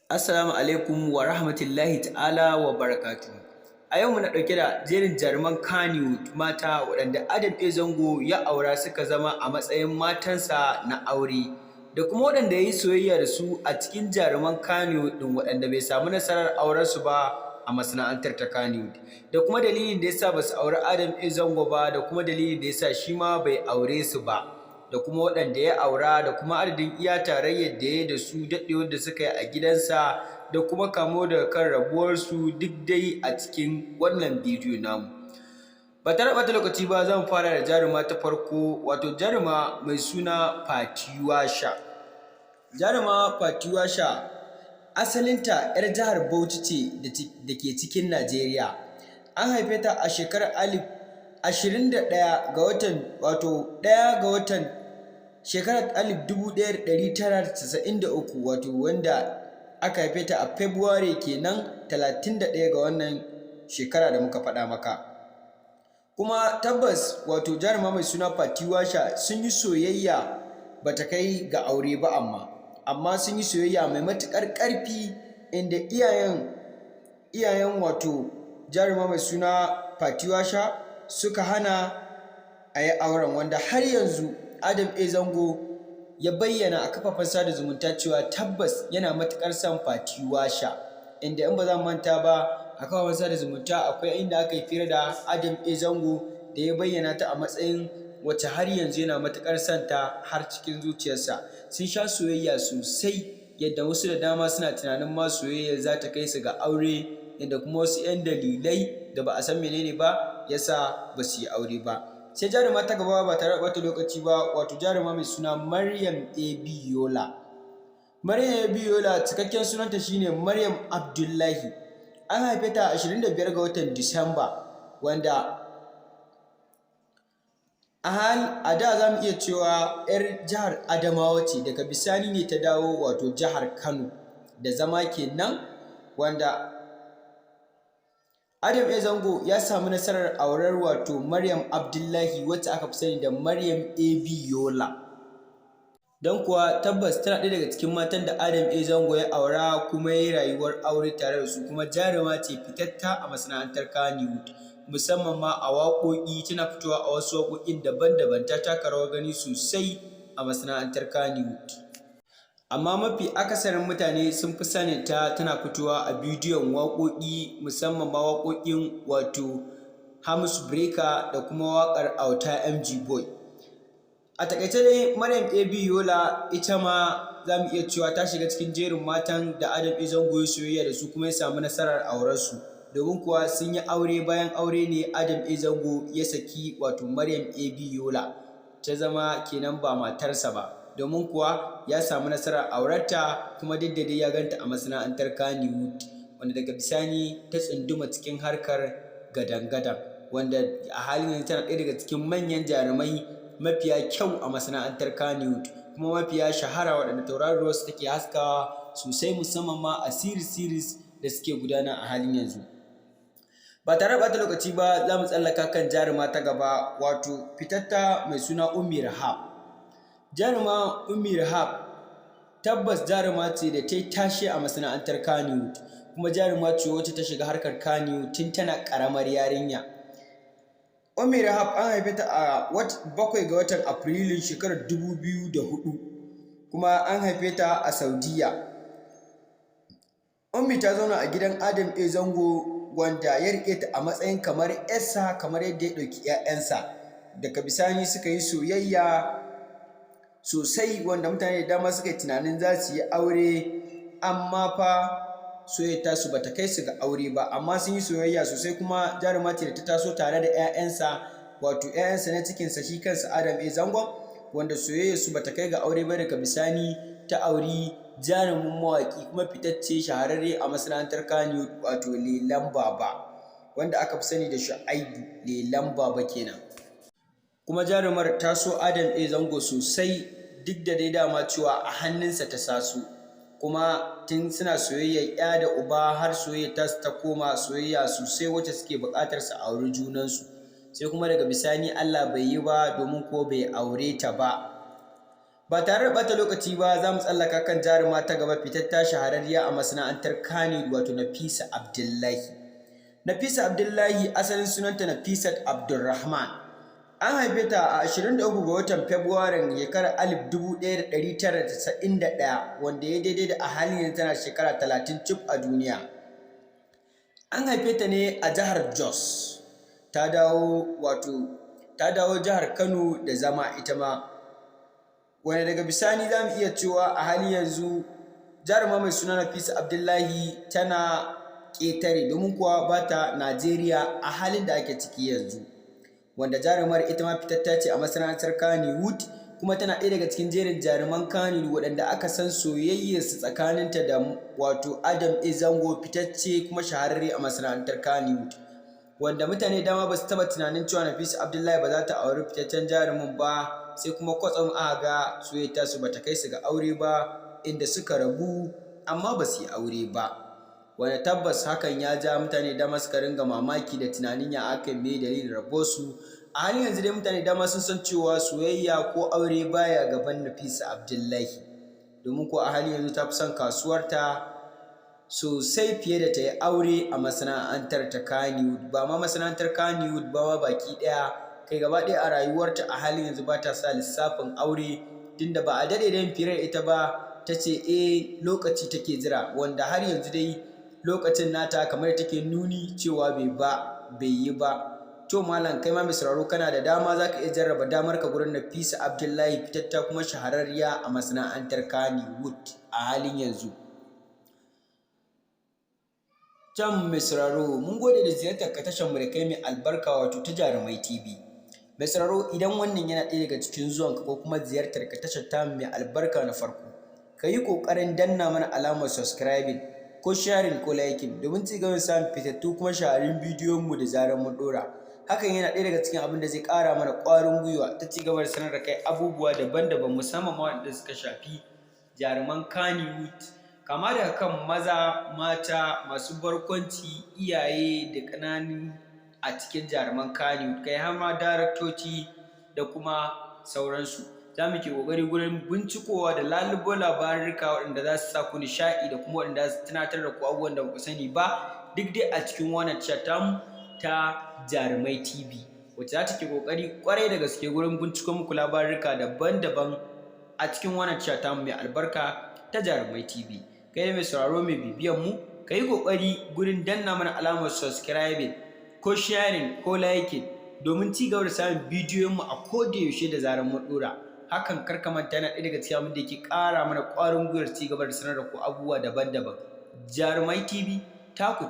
Assalamu alaikum wa rahmatullahi ta'ala wa barakatu. A yau muna ɗauke da jerin jaruman Kannywood mata waɗanda Adam A. Zango ya aura suka zama a matsayin matansa na aure, da kuma waɗanda ya yi soyayya da su a cikin jaruman Kannywood ɗin waɗanda bai samu nasarar aurensu ba a masana'antar ta Kannywood, da kuma dalilin da ya sa ba su auri Adam A. Zango ba, da kuma dalilin da ya sa shi ma bai aure su ba, da kuma waɗanda ya aura, da kuma adadin iya tarayyar da ya yi da su, daɗewar da suka yi a gidansa, da kuma kamo daga kan rabuwarsu, duk dai a cikin wannan bidiyo namu. Ba tare ɓata lokaci ba, zan fara da jaruma ta farko, wato jaruma mai suna Fatiwasha. Jaruma Fatiwasha asalinta 'yar jihar Bauchi ce da ke cikin Najeriya. An haife ta a shekarar 21 ga watan shekarar 1993, wato wanda aka haife ta a February kenan 31 ga wannan shekara da muka faɗa maka. Kuma tabbas wato jaruma mai suna Fatiwasha sun yi soyayya ba ta kai ga aure ba, amma sun yi soyayya mai matuƙar ƙarfi, inda iyayen wato jaruma mai suna Fatiwasha suka hana a yi auren, wanda har yanzu Adam A. Zango ya bayyana a kafafen sada zumunta cewa tabbas yana matuƙar son Fatiwasha, inda in ba za mu manta ba a kafafen sada zumunta akwai inda aka yi fira da Adam A. Zango da ya bayyana ta a matsayin wacce har yanzu yana matuƙar son ta har cikin zuciyarsa. Sun sha soyayya sosai, yadda wasu da dama suna tunanin ma soyayya za ta kai su ga aure, yadda kuma wasu 'yan dalilai da ba a san menene ba yasa ba su yi aure ba. Sai jaruma ta gaba ba tare da ɓata lokaci ba, wato jaruma mai suna Maryam A.B. Yola. Maryam A.B. Yola cikakken sunanta shine Maryam Abdullahi. An haife ta 25 ga watan Disamba, wanda a da za mu iya cewa 'yar jihar Adamawa ce, daga bisani ne ta dawo wato jihar Kano da zama kenan, wanda Adam A. Zango ya samu nasarar aurar wato Maryam Abdullahi, wacce aka fi sani da Maryam A.B. Yola. Don kuwa tabbas tana ɗaya daga cikin matan da Adam A. Zango ya aura kuma ya yi rayuwar aure tare da su, kuma jaruma ce fitatta a masana'antar Kannywood, musamman ma a waƙoƙi. Tana fitowa a wasu waƙoƙin daban-daban, ta taka rawar gani sosai a masana'antar Kannywood. Amma mafi akasarin mutane sun fi sanin ta tana fitowa a bidiyon waƙoƙi, musamman ma waƙoƙin wato Hamus Breaker da kuma waƙar Auta MG Boy. A taƙaice dai Maryam A.B. Yola ita ma za mu iya cewa ta shiga cikin jerin matan da Adam A. Zango ya soyayya da su kuma ya samu nasarar aurarsu, domin kuwa sun yi aure. Bayan aure ne Adam A. Zango ya saki wato Maryam A.B. Yola, ta zama kenan ba matarsa ba, domin kuwa ya samu nasarar aurarta, kuma duk da dai ya ganta a masana'antar Kannywood, wanda daga bisani ta tsunduma cikin harkar gadan-gadan, wanda a halin yanzu tana ɗaya daga cikin manyan jarumai mafiya kyau a masana'antar Kannywood, kuma mafiya shahara waɗanda tauraruwarsu take haskawa sosai, musamman ma a series da suke gudana a halin yanzu. Ba tare da ɓata lokaci ba, za mu tsallaka kan jaruma ta gaba, wato fitatta mai suna Ummi Rahab. Jaruma Ummi Rahab tabbas jaruma ce da ta yi tashe a masana'antar Kannywood, kuma jaruma ce wacce ta shiga harkar Kannywood tun tana ƙaramar yarinya. Ummi Rahab an haife ta a 7 ga watan Afrilun shekarar 2004, kuma an haife ta a Saudiya. Ummi ta zauna a gidan Adam A. Zango, wanda ya riƙe ta a matsayin kamar 'yarsa, kamar yadda ya ɗauki 'ya'yansa. Daga bisani suka yi soyayya sosai, wanda mutane da dama suka yi tunanin za su yi aure, amma fa soyayya tasu bata kai su ga aure ba, amma sun yi soyayya sosai. Kuma jaruma ce da ta taso tare da 'ya'yansa, wato 'ya'yansa na cikinsa, shi kansa Adam A. Zango, wanda soyayya su bata kai ga aure ba. Daga bisani ta auri jarumin mawaƙi kuma fitacce shahararre a masana'antar Kannywood, wato Lelan Baba, wanda aka fi sani da Shu'aibu Lelan Baba kenan. Kuma jarumar ta so Adam A. Zango sosai, duk da dai dama cewa a hannunsa ta saso, kuma tun suna soyayya 'ya da uba, har soyayya ta koma soyayya sosai wacce suke buƙatar su auri junansu. Sai kuma daga bisani Allah bai yi ba, domin ko bai aure ta ba. Ba tare da ɓata lokaci ba za mu tsallaka kan jaruma ta gaba fitatta shahararriya a masana'antar Kannywood wato Nafisa Abdullahi. Nafisa Abdullahi asalin sunanta Nafisat Abdulrahman. An haife ta a 23 ga watan Fabrairun shekarar 1991 wanda ya daidai da a halin yanzu tana shekara 30 cif a duniya. An haife ta ne a jihar Jos. Ta dawo jihar Kano da zama ita ma. Wanda daga bisani za mu iya cewa a halin yanzu jaruma mai suna Nafisa Abdullahi tana ƙetare domin kuwa ba ta Najeriya a halin da ake ciki yanzu. Wanda jarumar ita ma fitatta ce a masana'antar Kannywood kuma tana ɗaya daga cikin jerin jaruman Kannywood waɗanda aka san soyayyarsu tsakaninta da wato Adam A Zango fitacce kuma shahararre a masana'antar Kannywood. Wanda mutane dama ba su taɓa tunanin cewa Nafisa Abdullahi ba za ta auri fitaccen jarumin ba, sai kuma kwatsam aka ga soyayyarta su bata kai su ga aure ba, inda suka rabu amma ba su yi aure ba. Wanda tabbas hakan ya ja mutane dama suka ringa mamaki da tunanin ya aka me dalilin rabuwarsu. A halin yanzu dai mutane dama sun san cewa soyayya ko aure baya gaban Nafisa Abdullahi, domin ko a halin yanzu ta fi son kasuwarta sosai fiye da ta yi aure a masana'antar ta Kannywood. Ba ma masana'antar Kannywood ba ma baki ɗaya, kai gaba ɗaya a rayuwarta a halin yanzu ba ta sa lissafin aure, tunda ba a daɗe da yin firar ita ba ta ce lokaci take jira, wanda har yanzu dai lokacin nata kamar take nuni cewa bai yi ba. To malam kai ma mai sauraro kana da dama za ka iya jarraba damar ka gurin Nafisa Abdullahi fitatta kuma shahararriya a masana'antar Kannywood a halin yanzu. Can mai sauraro mun gode da ziyartar ka tashar mu da kai mai albarka wato ta Jarumai TV. Mai sauraro idan wannan yana ɗaya daga cikin zuwanka ko kuma ziyartar ka tashar ta mai albarka na farko, ka yi ƙoƙarin danna mana alamar subscribing ko sharing ko liking domin ci gaba da samun fitattu kuma shahararrun bidiyon mu da zarar mun ɗora. Hakan yana ɗaya daga cikin abin da zai ƙara mana ƙwarin gwiwa ta ci gaba da sanar da kai abubuwa daban-daban musamman ma waɗanda suka shafi jaruman Kannywood, kama daga kan maza, mata, masu barkwanci, iyaye da ƙananu a cikin jaruman Kannywood, kai har ma daraktoci da kuma sauransu. Za mu ke ƙoƙari gurin bincikowa da lalubo labarurruka waɗanda za su sa ku nishaɗi da kuma waɗanda za su tunatar da ku abubuwan da ba ku sani ba, duk dai a cikin wannan chat tamu ta Jarumai TV, wacce za ta ke ƙoƙari ƙwarai da gaske gurin binciko muku labarurruka daban-daban a cikin wannan chat tamu mai albarka ta Jarumai TV. Kai da mai sauraro mai bibiyan mu, ka yi ƙoƙari gurin danna mana alamar subscribing ko sharing ko liking domin ci gaba da samun bidiyon mu a koda yaushe da zarar mun ɗora. Hakan kar ka manta yana ɗaya daga cikin abin da yake ƙara mana ƙwarin gwiwar ci gaba da sanar da ku abubuwa daban-daban. Jarumai TV ta ku